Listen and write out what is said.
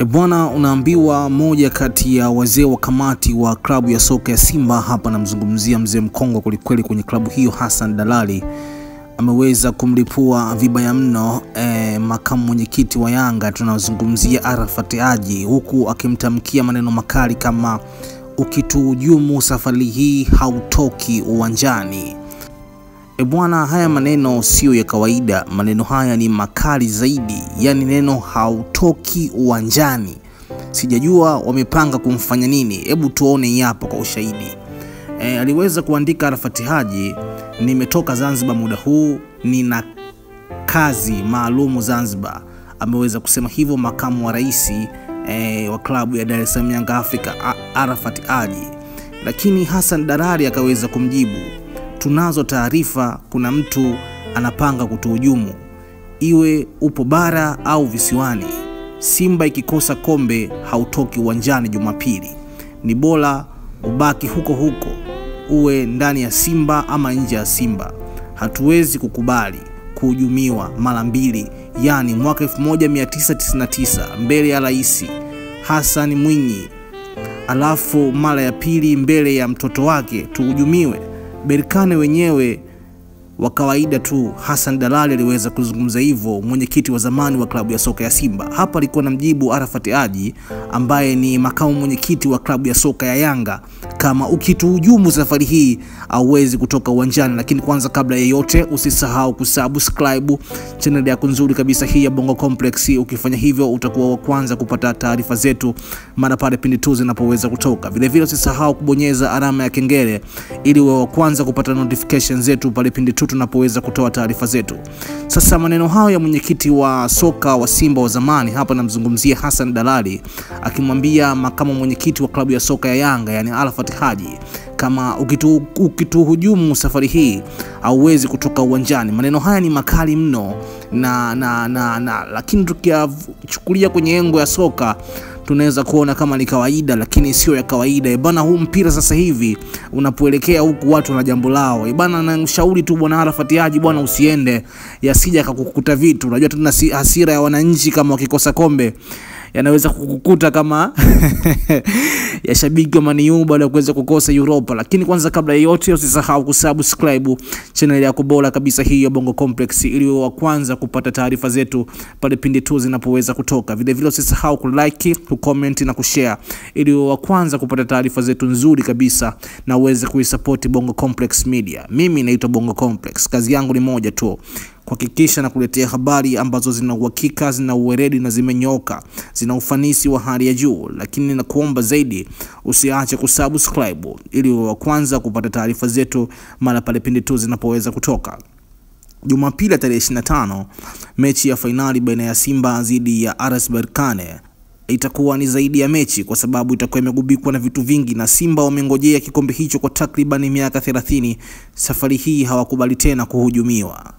Bwana, unaambiwa moja kati ya wazee wa kamati wa klabu ya soka ya Simba, hapa namzungumzia mzee mkongwe kwelikweli kwenye klabu hiyo, Hassan Dalali, ameweza kumlipua vibaya mno makamu mwenyekiti wa Yanga, tunazungumzia Arafat Haji, huku akimtamkia maneno makali kama ukituhujumu safari hii hautoki uwanjani. Bwana, haya maneno sio ya kawaida, maneno haya ni makali zaidi, yani neno hautoki uwanjani. Sijajua wamepanga kumfanya nini, hebu tuone hapa kwa ushahidi. Aliweza kuandika Arafat Haji, nimetoka Zanzibar muda huu, nina kazi maalumu Zanzibar. Ameweza kusema hivyo makamu wa rais wa klabu ya Dar es Salaam Young Africa, Arafat Haji. Lakini Hassan Dalali akaweza kumjibu, tunazo taarifa kuna mtu anapanga kutuhujumu, iwe upo bara au visiwani. Simba ikikosa kombe hautoki uwanjani Jumapili. Ni bora ubaki huko huko, uwe ndani ya Simba ama nje ya Simba. Hatuwezi kukubali kuhujumiwa mara mbili, yani mwaka 1999 mbele ya Rais Hassan Mwinyi, alafu mara ya pili mbele ya mtoto wake tuhujumiwe. Berkane wenyewe wa kawaida tu. Hassan Dalali aliweza kuzungumza hivyo, mwenyekiti wa zamani wa klabu ya soka ya Simba. Hapa alikuwa namjibu Arafat Haji ambaye ni makamu mwenyekiti wa klabu ya soka ya Yanga, kama ukituhujumu safari hii hauwezi kutoka uwanjani. Lakini kwanza, kabla ya yote, usisahau kusubscribe channel yako nzuri kabisa hii ya Bongo Complex. Ukifanya hivyo utakuwa wa kwanza kupata taarifa zetu mara pale pindi tu zinapoweza kutoka. Vile vile usisahau kubonyeza alama ya kengele ili uwe wa kwanza kupata notification zetu pale pindi tu tunapoweza kutoa taarifa zetu. Sasa maneno hayo ya mwenyekiti wa soka wa Simba wa zamani, hapa namzungumzia Hassan Dalali, akimwambia makamu mwenyekiti wa klabu ya soka ya Yanga, yani Arafat Haji, kama ukituhujumu safari hii hauwezi kutoka uwanjani. Maneno haya ni makali mno lakini tukichukulia kwenye engo ya soka tunaweza kuona kama ni kawaida, lakini sio ya kawaida. Bana, huu mpira sasa hivi unapoelekea huku watu na jambo lao. Bana, namshauri tu bwana Arafat Haji, bwana usiende, yasija akakukuta vitu. Unajua tuna hasira ya wananchi kama wakikosa kombe yanaweza kukukuta kama ya shabiki wa Man U baada ya kuweza kukosa Europa. Lakini kwanza, kabla ya yote, usisahau kusubscribe channel yako bora kabisa hii ya Bongo Complex ili uwe wa kwanza kupata taarifa zetu pale pindi tu zinapoweza kutoka. Vile vile usisahau kulike, kucomment na kushare ili uwe wa kwanza kupata taarifa zetu nzuri kabisa na uweze kuisupport Bongo Complex Media. Mimi naitwa Bongo Complex. Kazi yangu ni moja tu, kuhakikisha na kuletea habari ambazo zina uhakika, zina uweredi na zimenyoka, zina ufanisi wa hali ya juu. Lakini nakuomba zaidi usiache kusubscribe ili uwe wa kwanza kupata taarifa zetu mara pale pindi tu zinapoweza kutoka. Jumapili tarehe 25, mechi ya finali baina ya Simba dhidi ya RS Berkane itakuwa ni zaidi ya mechi, kwa sababu itakuwa imegubikwa na vitu vingi, na Simba wamengojea kikombe hicho kwa takriban miaka 30. Safari hii hawakubali tena kuhujumiwa.